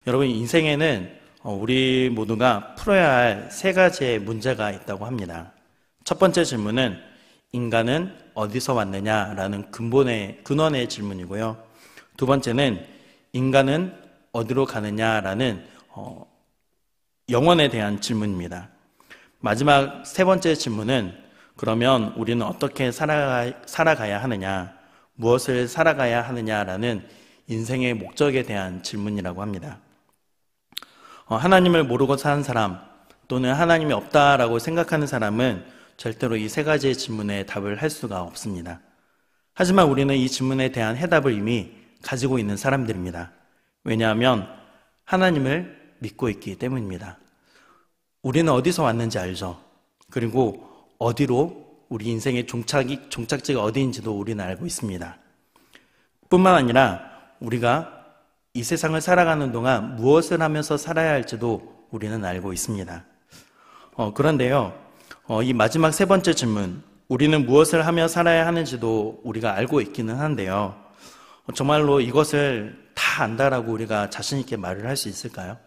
여러분, 인생에는 우리 모두가 풀어야 할 세 가지의 문제가 있다고 합니다. 첫 번째 질문은 인간은 어디서 왔느냐라는 근원의 질문이고요. 두 번째는 인간은 어디로 가느냐라는 영혼에 대한 질문입니다. 마지막 세 번째 질문은 그러면 우리는 어떻게 살아가야 하느냐, 무엇을 살아가야 하느냐라는 인생의 목적에 대한 질문이라고 합니다. 하나님을 모르고 사는 사람 또는 하나님이 없다라고 생각하는 사람은 절대로 이 세 가지의 질문에 답을 할 수가 없습니다. 하지만 우리는 이 질문에 대한 해답을 이미 가지고 있는 사람들입니다. 왜냐하면 하나님을 믿고 있기 때문입니다. 우리는 어디서 왔는지 알죠. 그리고 어디로 우리 인생의 종착지가 어디인지도 우리는 알고 있습니다. 뿐만 아니라 우리가 이 세상을 살아가는 동안 무엇을 하면서 살아야 할지도 우리는 알고 있습니다. 그런데요, 이 마지막 세 번째 질문, 우리는 무엇을 하며 살아야 하는지도 우리가 알고 있기는 한데요. 정말로 이것을 다 안다라고 우리가 자신 있게 말을 할 수 있을까요?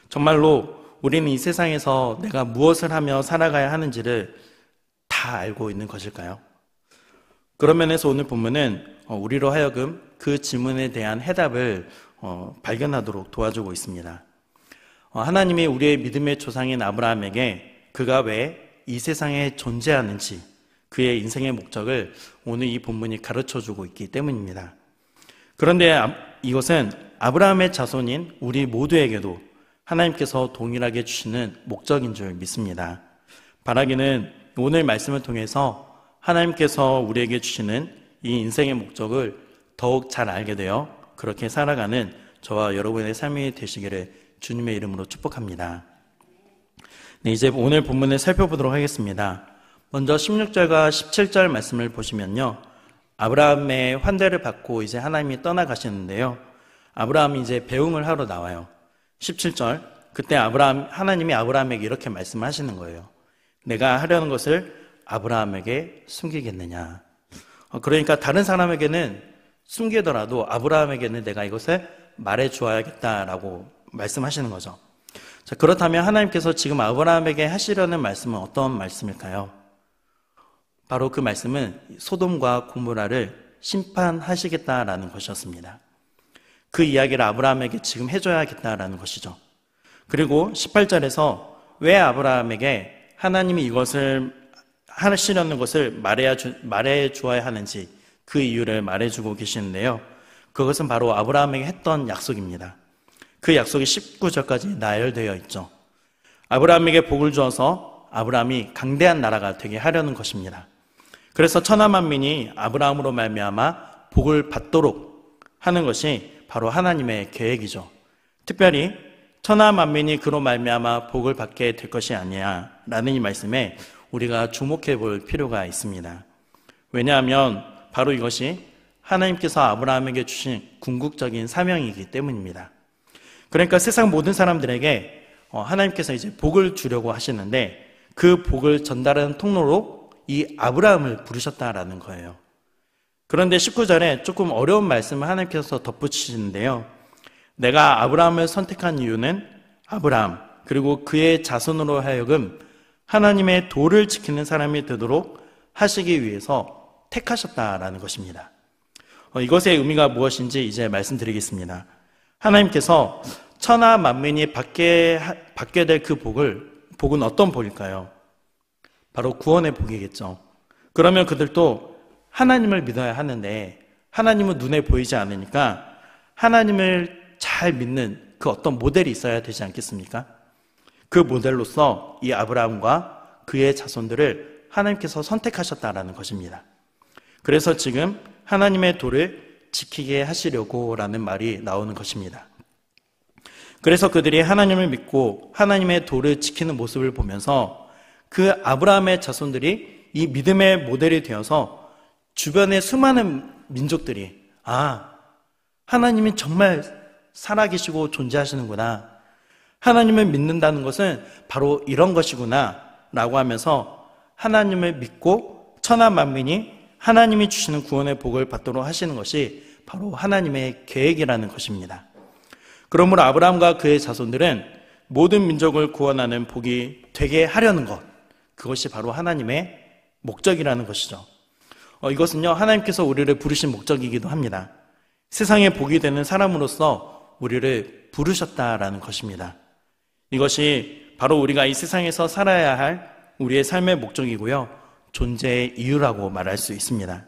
정말로 우리는 이 세상에서 내가 무엇을 하며 살아가야 하는지를 다 알고 있는 것일까요? 그런 면에서 오늘 본문은 우리로 하여금 그 질문에 대한 해답을 발견하도록 도와주고 있습니다. 하나님이 우리의 믿음의 조상인 아브라함에게 그가 왜 이 세상에 존재하는지 그의 인생의 목적을 오늘 이 본문이 가르쳐주고 있기 때문입니다. 그런데 이것은 아브라함의 자손인 우리 모두에게도 하나님께서 동일하게 주시는 목적인 줄 믿습니다. 바라기는 오늘 말씀을 통해서 하나님께서 우리에게 주시는 이 인생의 목적을 더욱 잘 알게 되어 그렇게 살아가는 저와 여러분의 삶이 되시기를 주님의 이름으로 축복합니다. 네, 이제 오늘 본문을 살펴보도록 하겠습니다. 먼저 16절과 17절 말씀을 보시면요, 아브라함의 환대를 받고 이제 하나님이 떠나가시는데요, 아브라함이 이제 배웅을 하러 나와요. 17절, 그때 하나님이 아브라함에게 이렇게 말씀을 하시는 거예요. 내가 하려는 것을 아브라함에게 숨기겠느냐. 그러니까 다른 사람에게는 숨기더라도 아브라함에게는 내가 이것을 말해 주어야겠다라고 말씀하시는 거죠. 자, 그렇다면 하나님께서 지금 아브라함에게 하시려는 말씀은 어떤 말씀일까요? 바로 그 말씀은 소돔과 고모라를 심판하시겠다라는 것이었습니다. 그 이야기를 아브라함에게 지금 해줘야겠다라는 것이죠. 그리고 18절에서 왜 아브라함에게 하나님이 이것을 하시려는 것을 말해 주어야 하는지 그 이유를 말해주고 계시는데요, 그것은 바로 아브라함에게 했던 약속입니다. 그 약속이 19절까지 나열되어 있죠. 아브라함에게 복을 주어서 아브라함이 강대한 나라가 되게 하려는 것입니다. 그래서 천하만민이 아브라함으로 말미암아 복을 받도록 하는 것이 바로 하나님의 계획이죠. 특별히 천하만민이 그로 말미암아 복을 받게 될 것이 아니야라는 이 말씀에 우리가 주목해 볼 필요가 있습니다. 왜냐하면 바로 이것이 하나님께서 아브라함에게 주신 궁극적인 사명이기 때문입니다. 그러니까 세상 모든 사람들에게 하나님께서 이제 복을 주려고 하시는데 그 복을 전달하는 통로로 이 아브라함을 부르셨다라는 거예요. 그런데 19절에 조금 어려운 말씀을 하나님께서 덧붙이시는데요, 내가 아브라함을 선택한 이유는 아브라함 그리고 그의 자손으로 하여금 하나님의 도를 지키는 사람이 되도록 하시기 위해서 택하셨다라는 것입니다. 이것의 의미가 무엇인지 이제 말씀드리겠습니다. 하나님께서 천하 만민이 받게 될 그 복은 어떤 복일까요? 바로 구원의 복이겠죠. 그러면 그들도 하나님을 믿어야 하는데 하나님은 눈에 보이지 않으니까 하나님을 잘 믿는 그 어떤 모델이 있어야 되지 않겠습니까? 그 모델로서 이 아브라함과 그의 자손들을 하나님께서 선택하셨다라는 것입니다. 그래서 지금 하나님의 도를 지키게 하시려고 라는 말이 나오는 것입니다. 그래서 그들이 하나님을 믿고 하나님의 도를 지키는 모습을 보면서 그 아브라함의 자손들이 이 믿음의 모델이 되어서 주변의 수많은 민족들이 하나님이 정말 살아계시고 존재하시는구나, 하나님을 믿는다는 것은 바로 이런 것이구나 라고 하면서 하나님을 믿고 천하 만민이 하나님이 주시는 구원의 복을 받도록 하시는 것이 바로 하나님의 계획이라는 것입니다. 그러므로 아브라함과 그의 자손들은 모든 민족을 구원하는 복이 되게 하려는 것, 그것이 바로 하나님의 목적이라는 것이죠. 이것은요, 하나님께서 우리를 부르신 목적이기도 합니다. 세상에 복이 되는 사람으로서 우리를 부르셨다라는 것입니다. 이것이 바로 우리가 이 세상에서 살아야 할 우리의 삶의 목적이고요, 존재의 이유라고 말할 수 있습니다.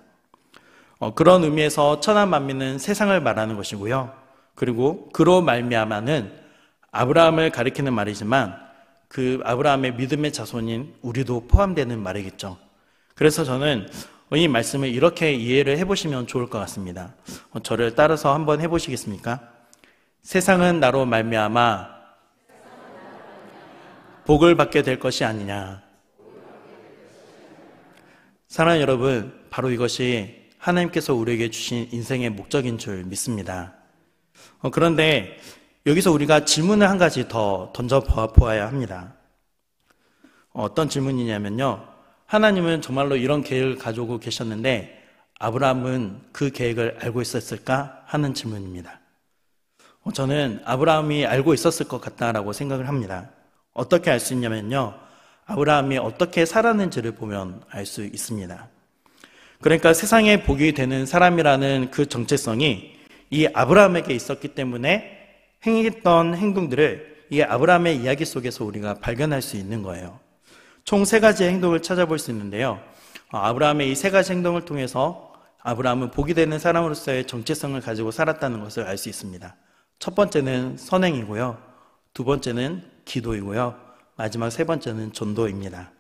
그런 의미에서 천하 만민은 세상을 말하는 것이고요, 그리고 그로 말미암아는 아브라함을 가리키는 말이지만 그 아브라함의 믿음의 자손인 우리도 포함되는 말이겠죠. 그래서 저는 이 말씀을 이렇게 이해를 해보시면 좋을 것 같습니다. 저를 따라서 한번 해보시겠습니까? 세상은 나로 말미암아 복을 받게 될 것이 아니냐. 사랑하는 여러분, 바로 이것이 하나님께서 우리에게 주신 인생의 목적인 줄 믿습니다. 그런데 여기서 우리가 질문을 한 가지 더 던져보아야 합니다. 어떤 질문이냐면요, 하나님은 정말로 이런 계획을 가지고 계셨는데 아브라함은 그 계획을 알고 있었을까 하는 질문입니다. 저는 아브라함이 알고 있었을 것 같다라고 생각을 합니다. 어떻게 알 수 있냐면요, 아브라함이 어떻게 살았는지를 보면 알 수 있습니다. 그러니까 세상에 복이 되는 사람이라는 그 정체성이 이 아브라함에게 있었기 때문에 행했던 행동들을 이 아브라함의 이야기 속에서 우리가 발견할 수 있는 거예요. 총 3가지의 행동을 찾아볼 수 있는데요, 아브라함의 이 3가지 행동을 통해서 아브라함은 복이 되는 사람으로서의 정체성을 가지고 살았다는 것을 알 수 있습니다. 첫 번째는 선행이고요, 두 번째는 기도이고요, 마지막 3번째는 전도입니다.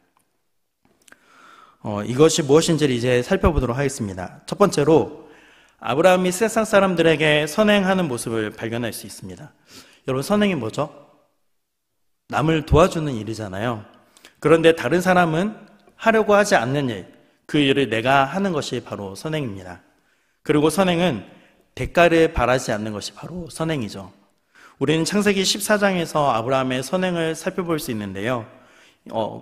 이것이 무엇인지를 이제 살펴보도록 하겠습니다. 첫 번째로 아브라함이 세상 사람들에게 선행하는 모습을 발견할 수 있습니다. 여러분, 선행이 뭐죠? 남을 도와주는 일이잖아요. 그런데 다른 사람은 하려고 하지 않는 일, 그 일을 내가 하는 것이 바로 선행입니다. 그리고 선행은 대가를 바라지 않는 것이 바로 선행이죠. 우리는 창세기 14장에서 아브라함의 선행을 살펴볼 수 있는데요,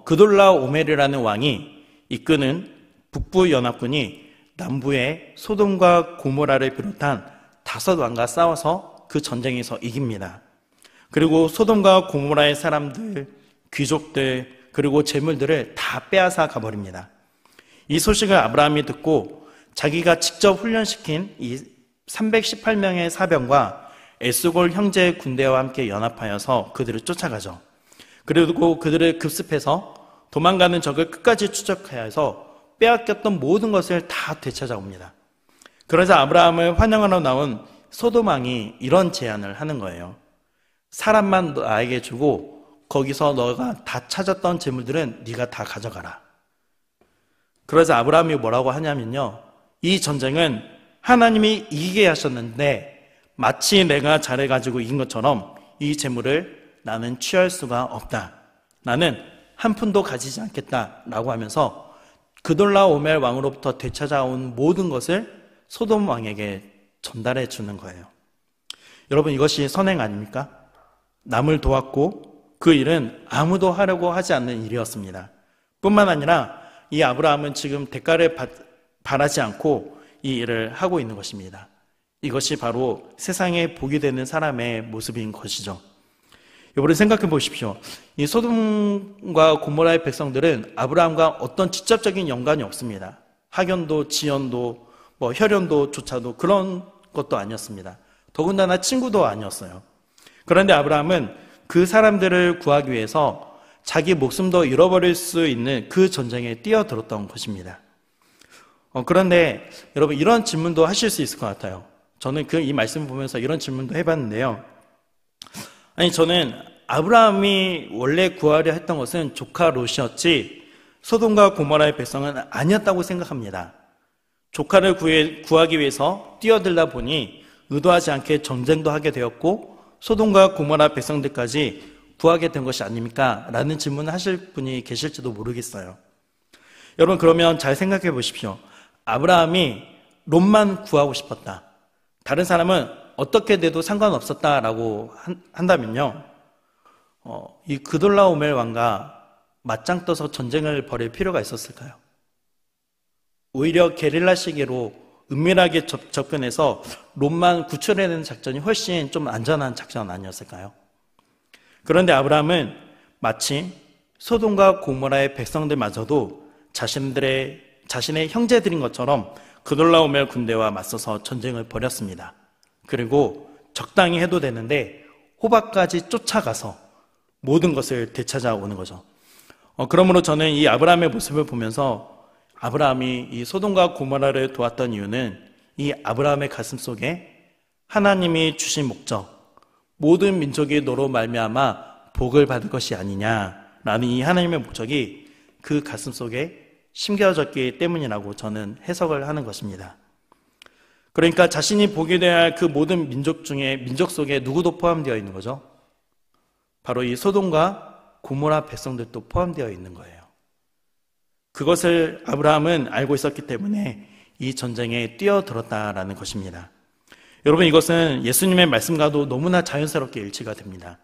그돌라오멜이라는 왕이 이끄는 북부 연합군이 남부의 소돔과 고모라를 비롯한 5왕과 싸워서 그 전쟁에서 이깁니다. 그리고 소돔과 고모라의 사람들, 귀족들, 그리고 재물들을 다 빼앗아 가버립니다. 이 소식을 아브라함이 듣고 자기가 직접 훈련시킨 이 318명의 사병과 에스골 형제의 군대와 함께 연합하여서 그들을 쫓아가죠. 그리고 그들을 급습해서 도망가는 적을 끝까지 추적하여서 빼앗겼던 모든 것을 다 되찾아옵니다. 그러자 아브라함을 환영하러 나온 소돔 왕이 이런 제안을 하는 거예요. 사람만 나에게 주고 거기서 너가 다 찾았던 재물들은 네가 다 가져가라. 그러자 아브라함이 뭐라고 하냐면요, 이 전쟁은 하나님이 이기게 하셨는데 마치 내가 잘해가지고 이긴 것처럼 이 재물을 나는 취할 수가 없다. 나는 한 푼도 가지지 않겠다라고 하면서 그돌라오멜 왕으로부터 되찾아온 모든 것을 소돔 왕에게 전달해 주는 거예요. 여러분, 이것이 선행 아닙니까? 남을 도왔고 그 일은 아무도 하려고 하지 않는 일이었습니다. 뿐만 아니라 이 아브라함은 지금 대가를 바라지 않고 이 일을 하고 있는 것입니다. 이것이 바로 세상에 복이 되는 사람의 모습인 것이죠. 여러분, 생각해 보십시오. 이 소돔과 고모라의 백성들은 아브라함과 어떤 직접적인 연관이 없습니다. 학연도, 지연도, 혈연도조차도 그런 것도 아니었습니다. 더군다나 친구도 아니었어요. 그런데 아브라함은 그 사람들을 구하기 위해서 자기 목숨도 잃어버릴 수 있는 그 전쟁에 뛰어들었던 것입니다. 그런데 여러분, 이런 질문도 하실 수 있을 것 같아요. 저는 이 말씀을 보면서 이런 질문도 해봤는데요. 저는 아브라함이 원래 구하려 했던 것은 조카 롯이었지 소돔과 고모라의 백성은 아니었다고 생각합니다. 조카를 구하기 위해서 뛰어들다 보니 의도하지 않게 전쟁도 하게 되었고 소돔과 고모라 백성들까지 구하게 된 것이 아닙니까? 라는 질문을 하실 분이 계실지도 모르겠어요. 여러분, 그러면 잘 생각해 보십시오. 아브라함이 롯만 구하고 싶었다, 다른 사람은 어떻게 돼도 상관없었다라고 한다면요, 이 그돌라오멜 왕과 맞짱 떠서 전쟁을 벌일 필요가 있었을까요? 오히려 게릴라 시기로 은밀하게 접근해서 롯만 구출해내는 작전이 훨씬 좀 안전한 작전 아니었을까요? 그런데 아브라함은 마치 소돔과 고모라의 백성들마저도 자신의 형제들인 것처럼 그돌라오멜 군대와 맞서서 전쟁을 벌였습니다. 그리고 적당히 해도 되는데 호박까지 쫓아가서 모든 것을 되찾아오는 거죠. 그러므로 저는 이 아브라함의 모습을 보면서 아브라함이 이 소돔과 고모라를 도왔던 이유는 이 아브라함의 가슴 속에 하나님이 주신 목적, 모든 민족이 너로 말미암아 복을 받을 것이 아니냐라는 이 하나님의 목적이 그 가슴 속에 심겨졌기 때문이라고 저는 해석을 하는 것입니다. 그러니까 자신이 복이 되어야 할 그 모든 민족 속에 누구도 포함되어 있는 거죠. 바로 이 소돔과 고모라 백성들도 포함되어 있는 거예요. 그것을 아브라함은 알고 있었기 때문에 이 전쟁에 뛰어들었다라는 것입니다. 여러분, 이것은 예수님의 말씀과도 너무나 자연스럽게 일치가 됩니다.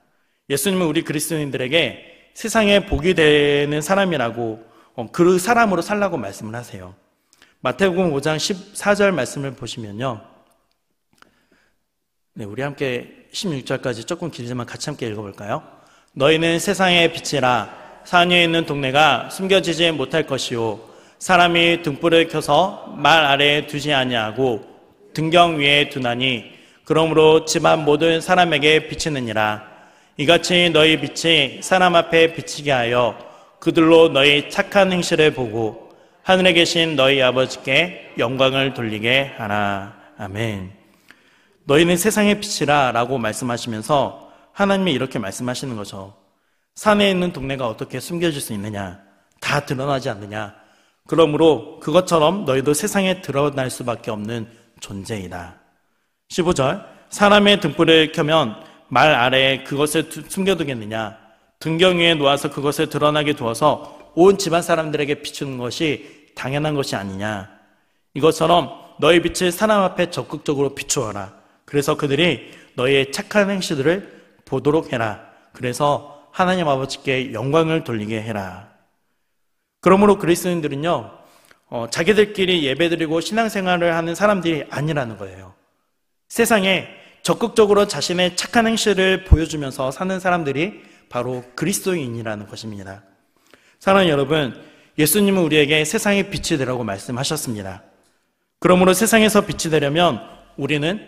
예수님은 우리 그리스도인들에게 세상에 복이 되는 사람이라고 그 사람으로 살라고 말씀을 하세요. 마태복음 5장 14절 말씀을 보시면요. 네, 우리 함께 16절까지 조금 길지만 같이 함께 읽어볼까요? 너희는 세상의 빛이라. 산 위에 있는 동네가 숨겨지지 못할 것이요 사람이 등불을 켜서 말 아래에 두지 아니하고 등경 위에 두나니 그러므로 집안 모든 사람에게 비치느니라. 이같이 너희 빛이 사람 앞에 비치게 하여 그들로 너희 착한 행실을 보고 하늘에 계신 너희 아버지께 영광을 돌리게 하라. 아멘. 너희는 세상의 빛이라 라고 말씀하시면서 하나님이 이렇게 말씀하시는 거죠. 산에 있는 동네가 어떻게 숨겨질 수 있느냐? 다 드러나지 않느냐? 그러므로 그것처럼 너희도 세상에 드러날 수밖에 없는 존재이다. 15절, 사람의 등불을 켜면 말 아래에 그것을 숨겨두겠느냐? 등경 위에 놓아서 그것을 드러나게 두어서 온 집안 사람들에게 비추는 것이 당연한 것이 아니냐? 이것처럼 너희 빛을 사람 앞에 적극적으로 비추어라. 그래서 그들이 너희의 착한 행실들을 보도록 해라. 그래서 하나님 아버지께 영광을 돌리게 해라. 그러므로 그리스도인들은요, 자기들끼리 예배드리고 신앙생활을 하는 사람들이 아니라는 거예요. 세상에 적극적으로 자신의 착한 행실을 보여주면서 사는 사람들이 바로 그리스도인이라는 것입니다. 사랑하는 여러분, 예수님은 우리에게 세상의 빛이 되라고 말씀하셨습니다. 그러므로 세상에서 빛이 되려면 우리는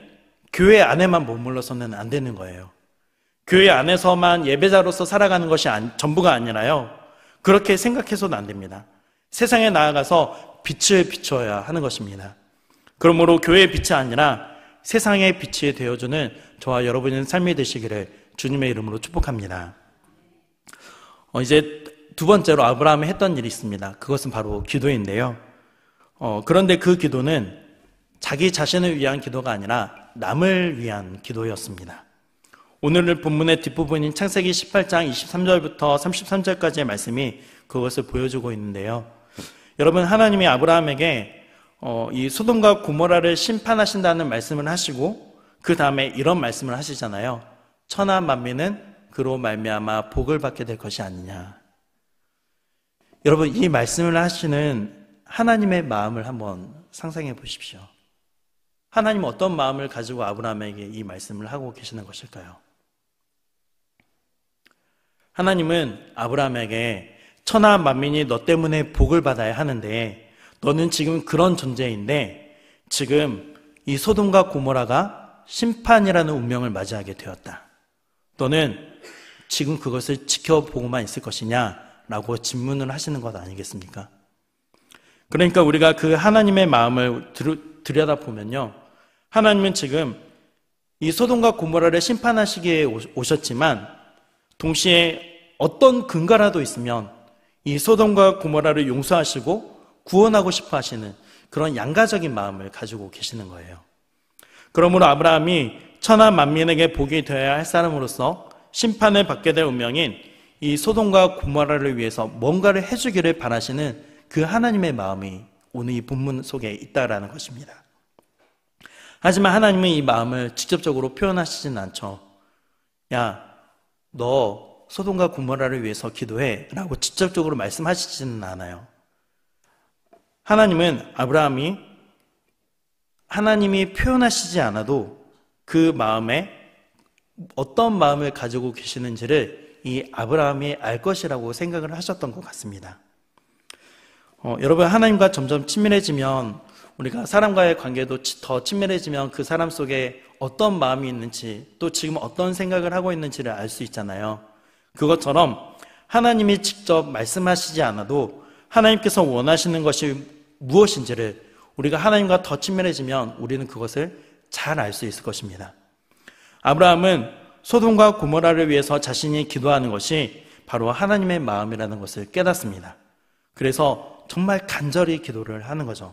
교회 안에만 머물러서는 안 되는 거예요. 교회 안에서만 예배자로서 살아가는 것이 전부가 아니라요, 그렇게 생각해서는 안 됩니다. 세상에 나아가서 빛을 비춰야 하는 것입니다. 그러므로 교회의 빛이 아니라 세상의 빛이 되어주는 저와 여러분의 삶이 되시기를 주님의 이름으로 축복합니다. 이제 두 번째로 아브라함이 했던 일이 있습니다. 그것은 바로 기도인데요. 그런데 그 기도는 자기 자신을 위한 기도가 아니라 남을 위한 기도였습니다. 오늘 본문의 뒷부분인 창세기 18장 23절부터 33절까지의 말씀이 그것을 보여주고 있는데요. 여러분, 하나님이 아브라함에게 이 소돔과 고모라를 심판하신다는 말씀을 하시고 그 다음에 이런 말씀을 하시잖아요. 천하 만민은 그로 말미암아 복을 받게 될 것이 아니냐. 여러분, 이 말씀을 하시는 하나님의 마음을 한번 상상해 보십시오. 하나님은 어떤 마음을 가지고 아브라함에게 이 말씀을 하고 계시는 것일까요? 하나님은 아브라함에게 천하 만민이 너 때문에 복을 받아야 하는데 너는 지금 그런 존재인데 지금 이 소돔과 고모라가 심판이라는 운명을 맞이하게 되었다. 너는 지금 그것을 지켜보고만 있을 것이냐라고 질문을 하시는 것 아니겠습니까? 그러니까 우리가 그 하나님의 마음을 들여다보면요, 하나님은 지금 이 소돔과 고모라를 심판하시기에 오셨지만 동시에 어떤 근거라도 있으면 이 소돔과 고모라를 용서하시고 구원하고 싶어 하시는 그런 양가적인 마음을 가지고 계시는 거예요. 그러므로 아브라함이 천하 만민에게 복이 되어야 할 사람으로서 심판을 받게 될 운명인 이 소돔과 고모라를 위해서 뭔가를 해주기를 바라시는 그 하나님의 마음이 오늘 이 본문 속에 있다라는 것입니다. 하지만 하나님은 이 마음을 직접적으로 표현하시진 않죠. 야, 너 소돔과 고모라를 위해서 기도해 라고 직접적으로 말씀하시지는 않아요. 하나님은 아브라함이 하나님이 표현하시지 않아도 그 마음에 어떤 마음을 가지고 계시는지를 이 아브라함이 알 것이라고 생각을 하셨던 것 같습니다. 여러분, 하나님과 점점 친밀해지면, 우리가 사람과의 관계도 더 친밀해지면 그 사람 속에 어떤 마음이 있는지, 또 지금 어떤 생각을 하고 있는지를 알 수 있잖아요. 그것처럼 하나님이 직접 말씀하시지 않아도 하나님께서 원하시는 것이 무엇인지를 우리가 하나님과 더 친밀해지면 우리는 그것을 잘 알 수 있을 것입니다. 아브라함은 소돔과 고모라를 위해서 자신이 기도하는 것이 바로 하나님의 마음이라는 것을 깨닫습니다. 그래서 정말 간절히 기도를 하는 거죠.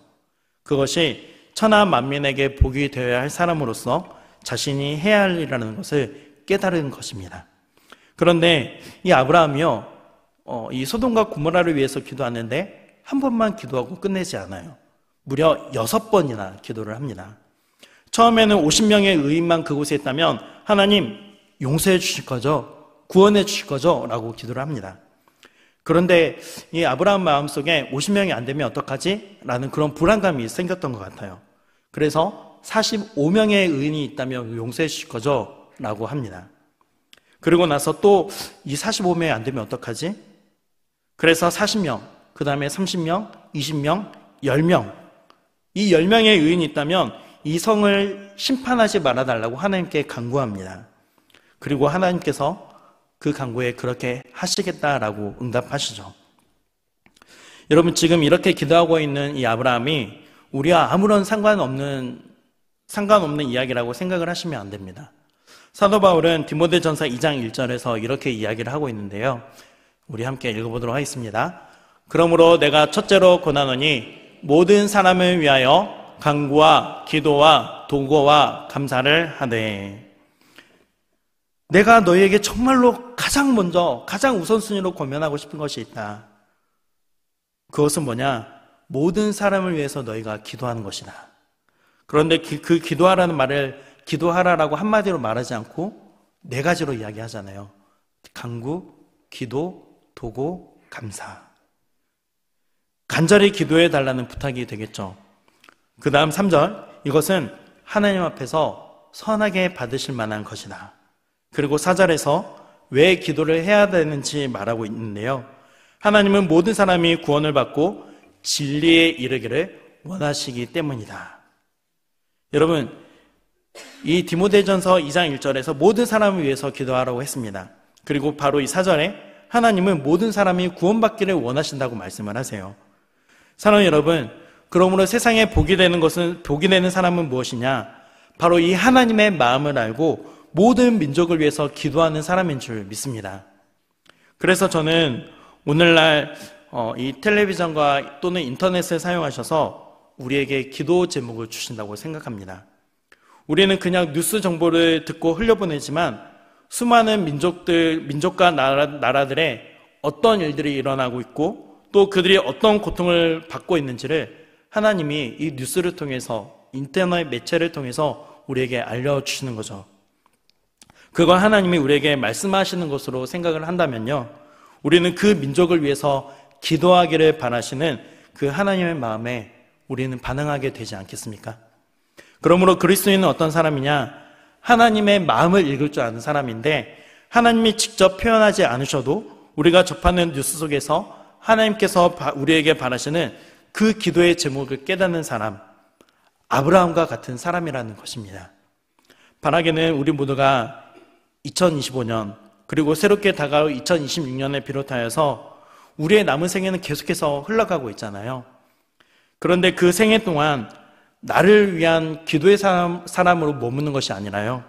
그것이 천하 만민에게 복이 되어야 할 사람으로서 자신이 해야 할 일이라는 것을 깨달은 것입니다. 그런데 이 아브라함이요, 이 소돔과 고모라를 위해서 기도하는데 한 번만 기도하고 끝내지 않아요. 무려 6번이나 기도를 합니다. 처음에는 50명의 의인만 그곳에 있다면 하나님 용서해 주실 거죠? 구원해 주실 거죠? 라고 기도를 합니다. 그런데 이 아브라함 마음속에 50명이 안 되면 어떡하지? 라는 그런 불안감이 생겼던 것 같아요. 그래서 45명의 의인이 있다면 용서해 주실 거죠? 라고 합니다. 그리고 나서 또 이 45명이 안 되면 어떡하지? 그래서 40명, 그 다음에 30명, 20명, 10명. 이 10명의 의인이 있다면 이 성을 심판하지 말아달라고 하나님께 간구합니다. 그리고 하나님께서 그 간구에 그렇게 하시겠다라고 응답하시죠. 여러분, 지금 이렇게 기도하고 있는 이 아브라함이 우리와 아무런 상관없는 이야기라고 생각을 하시면 안 됩니다. 사도 바울은 디모데전서 2장 1절에서 이렇게 이야기를 하고 있는데요. 우리 함께 읽어보도록 하겠습니다. 그러므로 내가 첫째로 권하노니 모든 사람을 위하여 간구와 기도와 도고와 감사를 하되. 내가 너희에게 정말로 가장 먼저, 가장 우선순위로 권면하고 싶은 것이 있다. 그것은 뭐냐? 모든 사람을 위해서 너희가 기도하는 것이다. 그런데 그 기도하라는 말을 기도하라라고 한마디로 말하지 않고 4가지로 이야기하잖아요. 간구, 기도, 도고, 감사. 간절히 기도해 달라는 부탁이 되겠죠. 그 다음 3절, 이것은 하나님 앞에서 선하게 받으실 만한 것이다. 그리고 4절에서 왜 기도를 해야 되는지 말하고 있는데요. 하나님은 모든 사람이 구원을 받고 진리에 이르기를 원하시기 때문이다. 여러분, 이 디모데전서 2장 1절에서 모든 사람을 위해서 기도하라고 했습니다. 그리고 바로 이 4절에 하나님은 모든 사람이 구원받기를 원하신다고 말씀을 하세요. 사랑하는 여러분, 그러므로 세상에 복이 되는 사람은 무엇이냐? 바로 이 하나님의 마음을 알고 모든 민족을 위해서 기도하는 사람인 줄 믿습니다. 그래서 저는 오늘날 이 텔레비전과 또는 인터넷을 사용하셔서 우리에게 기도 제목을 주신다고 생각합니다. 우리는 그냥 뉴스 정보를 듣고 흘려보내지만 수많은 민족과 나라들의 어떤 일들이 일어나고 있고 또 그들이 어떤 고통을 받고 있는지를 하나님이 이 뉴스를 통해서, 인터넷 매체를 통해서 우리에게 알려주시는 거죠. 그걸 하나님이 우리에게 말씀하시는 것으로 생각을 한다면요, 우리는 그 민족을 위해서 기도하기를 바라시는 그 하나님의 마음에 우리는 반응하게 되지 않겠습니까? 그러므로 그리스도인은 어떤 사람이냐? 하나님의 마음을 읽을 줄 아는 사람인데, 하나님이 직접 표현하지 않으셔도 우리가 접하는 뉴스 속에서 하나님께서 우리에게 바라시는 그 기도의 제목을 깨닫는 사람, 아브라함과 같은 사람이라는 것입니다. 바라기는 우리 모두가 2025년 그리고 새롭게 다가올 2026년을 비롯하여서 우리의 남은 생애는 계속해서 흘러가고 있잖아요. 그런데 그 생애 동안 나를 위한 기도의 사람으로 머무는 것이 아니라요,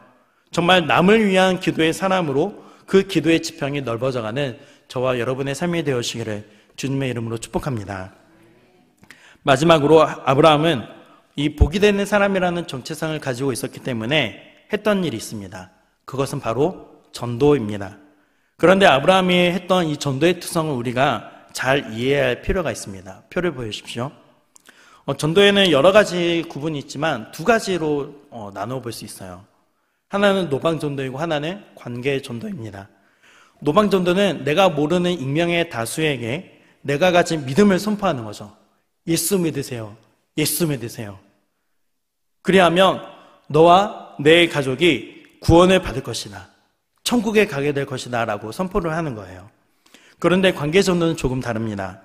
정말 남을 위한 기도의 사람으로 그 기도의 지평이 넓어져가는 저와 여러분의 삶이 되어지기를 주님의 이름으로 축복합니다. 마지막으로 아브라함은 이 복이 되는 사람이라는 정체성을 가지고 있었기 때문에 했던 일이 있습니다. 그것은 바로 전도입니다. 그런데 아브라함이 했던 이 전도의 특성을 우리가 잘 이해해야 할 필요가 있습니다. 표를 보여주십시오. 전도에는 여러 가지 구분이 있지만 2가지로 나눠 볼 수 있어요. 하나는 노방전도이고 하나는 관계전도입니다. 노방전도는 내가 모르는 익명의 다수에게 내가 가진 믿음을 선포하는 거죠. 예수 믿으세요. 예수 믿으세요. 그리하면 너와 내 가족이 구원을 받을 것이다. 천국에 가게 될 것이다 라고 선포를 하는 거예요. 그런데 관계 전도는 조금 다릅니다.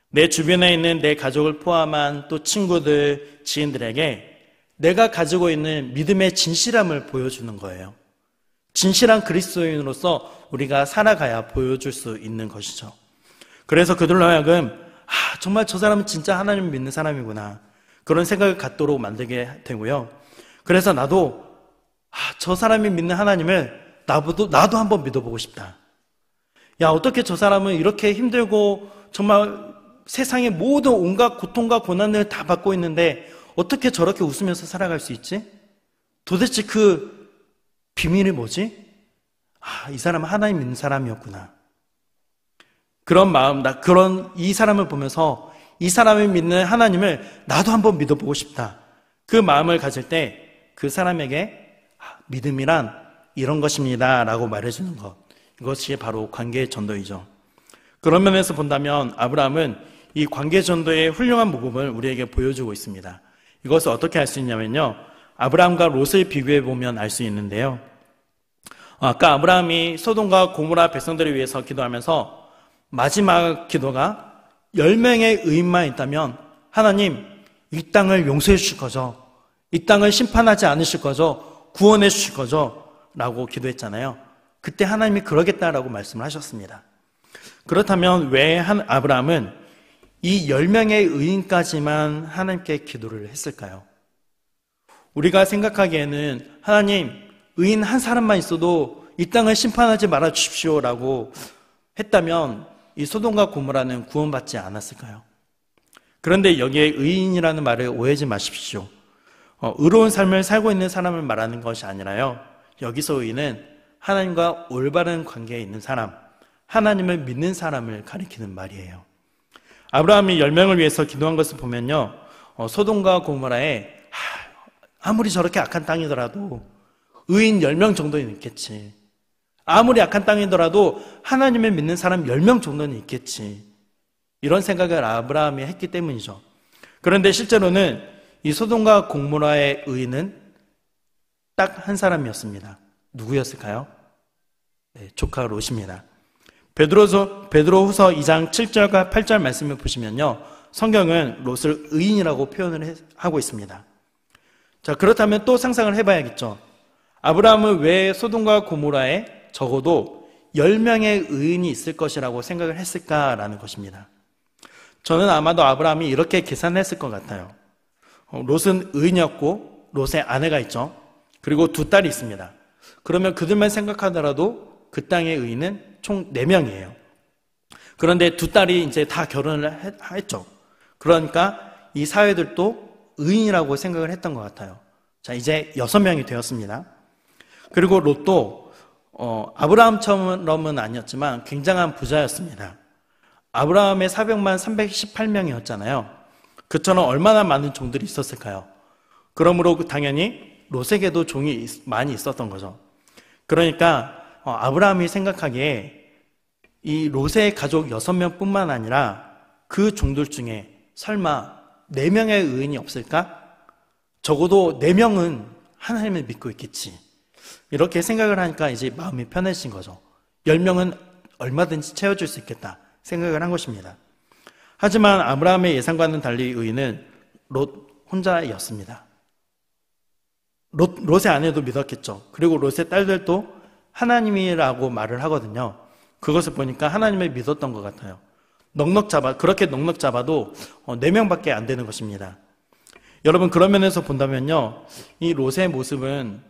내 주변에 있는 내 가족을 포함한 또 친구들, 지인들에게 내가 가지고 있는 믿음의 진실함을 보여주는 거예요. 진실한 그리스도인으로서 우리가 살아가야 보여줄 수 있는 것이죠. 그래서 그들로 하여금 정말 저 사람은 진짜 하나님을 믿는 사람이구나, 그런 생각을 갖도록 만들게 되고요. 그래서 나도 저 사람이 믿는 하나님을 나도 한번 믿어보고 싶다. 야, 어떻게 저 사람은 이렇게 힘들고 정말 세상의 모든 온갖 고통과 고난을 다 받고 있는데 어떻게 저렇게 웃으면서 살아갈 수 있지? 도대체 그 비밀이 뭐지? 이 사람은 하나님 믿는 사람이었구나. 그런 마음, 이 사람을 보면서 이 사람이 믿는 하나님을 나도 한번 믿어보고 싶다. 그 마음을 가질 때 그 사람에게 믿음이란 이런 것입니다 라고 말해주는 것, 이것이 바로 관계 전도이죠. 그런 면에서 본다면 아브라함은 이 관계 전도의 훌륭한 모범을 우리에게 보여주고 있습니다. 이것을 어떻게 알 수 있냐면요, 아브라함과 롯을 비교해 보면 알 수 있는데요. 아까 아브라함이 소돔과 고모라 백성들을 위해서 기도하면서 마지막 기도가 10명의 의인만 있다면 하나님 이 땅을 용서해 주실 거죠, 이 땅을 심판하지 않으실 거죠, 구원해 주실 거죠 라고 기도했잖아요. 그때 하나님이 그러겠다라고 말씀을 하셨습니다. 그렇다면 왜 아브라함은 이 10명의 의인까지만 하나님께 기도를 했을까요? 우리가 생각하기에는 하나님, 의인 한 사람만 있어도 이 땅을 심판하지 말아 주십시오 라고 했다면 이 소돔과 고모라는 구원받지 않았을까요? 그런데 여기에 의인이라는 말을 오해하지 마십시오. 의로운 삶을 살고 있는 사람을 말하는 것이 아니라요, 여기서 의인은 하나님과 올바른 관계에 있는 사람, 하나님을 믿는 사람을 가리키는 말이에요. 아브라함이 10명을 위해서 기도한 것을 보면요, 소돔과 고모라에 아무리 저렇게 악한 땅이더라도 의인 10명 정도는 있겠지, 아무리 악한 땅이더라도 하나님을 믿는 사람 10명 정도는 있겠지, 이런 생각을 아브라함이 했기 때문이죠. 그런데 실제로는 이 소돔과 고모라의 의인은 딱 한 사람이었습니다. 누구였을까요? 네, 조카 롯입니다. 베드로후서 2장 7절과 8절 말씀을 보시면요, 성경은 롯을 의인이라고 표현을 하고 있습니다. 자, 그렇다면 또 상상을 해봐야겠죠. 아브라함은 왜 소돔과 고모라에 적어도 10명의 의인이 있을 것이라고 생각을 했을까라는 것입니다. 저는 아마도 아브라함이 이렇게 계산했을 것 같아요. 롯은 의인이었고 롯의 아내가 있죠. 그리고 2딸이 있습니다. 그러면 그들만 생각하더라도 그 땅의 의인은 총 4명이에요. 그런데 2딸이 이제 다 결혼을 했죠. 그러니까 이 사회들도 의인이라고 생각을 했던 것 같아요. 자, 이제 6명이 되었습니다. 그리고 롯도 아브라함처럼은 아니었지만 굉장한 부자였습니다. 아브라함의 사병만 318명이었잖아요. 그처럼 얼마나 많은 종들이 있었을까요? 그러므로 당연히 롯에게도 종이 많이 있었던 거죠. 그러니까 아브라함이 생각하기에 이 롯의 가족 6명 뿐만 아니라 그 종들 중에 설마 4명의 의인이 없을까? 적어도 4명은 하나님을 믿고 있겠지, 이렇게 생각을 하니까 이제 마음이 편해진 거죠. 10명은 얼마든지 채워줄 수 있겠다 생각을 한 것입니다. 하지만 아브라함의 예상과는 달리 의인은 롯 혼자였습니다. 롯의 아내도 믿었겠죠. 그리고 롯의 딸들도 하나님이라고 말을 하거든요. 그것을 보니까 하나님을 믿었던 것 같아요. 그렇게 넉넉 잡아도 4명밖에 안 되는 것입니다. 여러분, 그런 면에서 본다면요, 이 롯의 모습은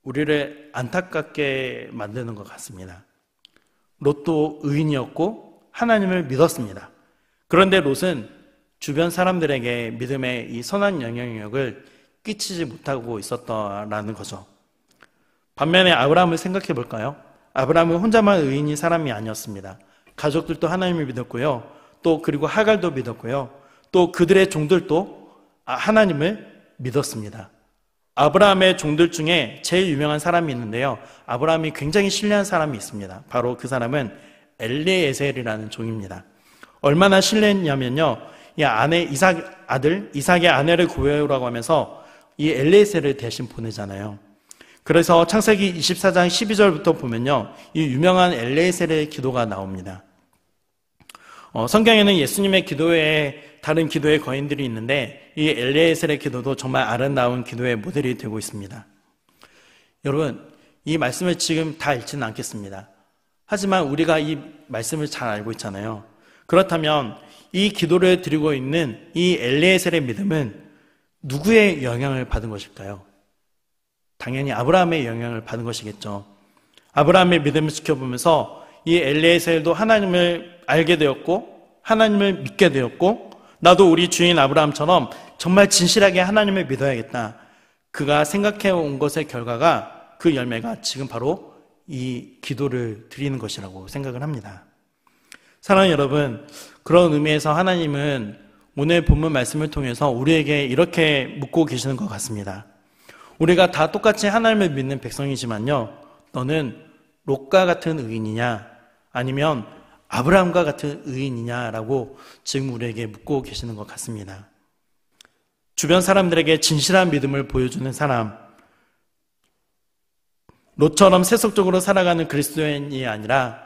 우리를 안타깝게 만드는 것 같습니다. 롯도 의인이었고 하나님을 믿었습니다. 그런데 롯은 주변 사람들에게 믿음의 이 선한 영향력을 끼치지 못하고 있었다라는 거죠. 반면에 아브라함을 생각해 볼까요? 아브라함은 혼자만 의인인 사람이 아니었습니다. 가족들도 하나님을 믿었고요, 또 그리고 하갈도 믿었고요, 또 그들의 종들도 하나님을 믿었습니다. 아브라함의 종들 중에 제일 유명한 사람이 있는데요, 아브라함이 굉장히 신뢰한 사람이 있습니다. 바로 그 사람은 엘리에셀이라는 종입니다. 얼마나 신뢰했냐면요, 이 아내 아들 이삭의 아내를 구해오라고 하면서 이 엘리에셀을 대신 보내잖아요. 그래서 창세기 24장 12절부터 보면요, 이 유명한 엘리에셀의 기도가 나옵니다. 성경에는 예수님의 기도에 다른 기도의 거인들이 있는데 이 엘리에셀의 기도도 정말 아름다운 기도의 모델이 되고 있습니다. 여러분, 이 말씀을 지금 다 읽지는 않겠습니다. 하지만 우리가 이 말씀을 잘 알고 있잖아요. 그렇다면 이 기도를 드리고 있는 이 엘리에셀의 믿음은 누구의 영향을 받은 것일까요? 당연히 아브라함의 영향을 받은 것이겠죠. 아브라함의 믿음을 지켜보면서 이 엘리에셀도 하나님을 알게 되었고 하나님을 믿게 되었고, 나도 우리 주인 아브라함처럼 정말 진실하게 하나님을 믿어야겠다, 그가 생각해 온 것의 결과가, 그 열매가 지금 바로 이 기도를 드리는 것이라고 생각을 합니다. 사랑하는 여러분, 그런 의미에서 하나님은 오늘 본문 말씀을 통해서 우리에게 이렇게 묻고 계시는 것 같습니다. 우리가 다 똑같이 하나님을 믿는 백성이지만요, 너는 롯과 같은 의인이냐 아니면 아브라함과 같은 의인이냐라고 지금 우리에게 묻고 계시는 것 같습니다. 주변 사람들에게 진실한 믿음을 보여주는 사람, 롯처럼 세속적으로 살아가는 그리스도인이 아니라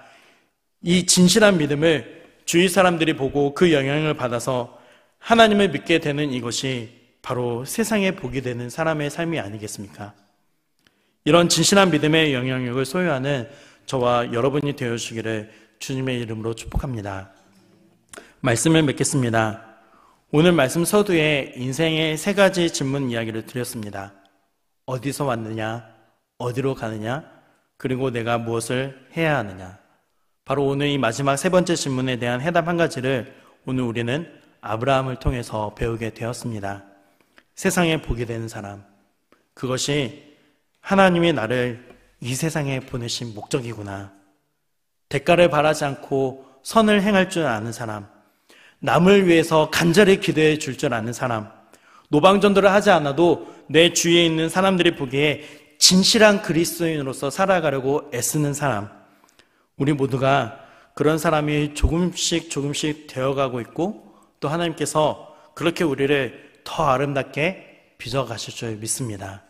이 진실한 믿음을 주위 사람들이 보고 그 영향을 받아서 하나님을 믿게 되는 이것이 바로 세상에 복이 되는 사람의 삶이 아니겠습니까? 이런 진실한 믿음의 영향력을 소유하는 저와 여러분이 되어주시기를 주님의 이름으로 축복합니다. 말씀을 맺겠습니다. 오늘 말씀 서두에 인생의 3가지 질문 이야기를 드렸습니다. 어디서 왔느냐, 어디로 가느냐, 그리고 내가 무엇을 해야 하느냐. 바로 오늘 이 마지막 3번째 질문에 대한 해답 한 가지를 오늘 우리는 아브라함을 통해서 배우게 되었습니다. 세상에 복이 되는 사람, 그것이 하나님이 나를 이 세상에 보내신 목적이구나. 대가를 바라지 않고 선을 행할 줄 아는 사람, 남을 위해서 간절히 기도해 줄 줄 아는 사람, 노방전도를 하지 않아도 내 주위에 있는 사람들이 보기에 진실한 그리스도인으로서 살아가려고 애쓰는 사람, 우리 모두가 그런 사람이 조금씩 되어가고 있고, 또 하나님께서 그렇게 우리를 더 아름답게 빚어가실 줄 믿습니다.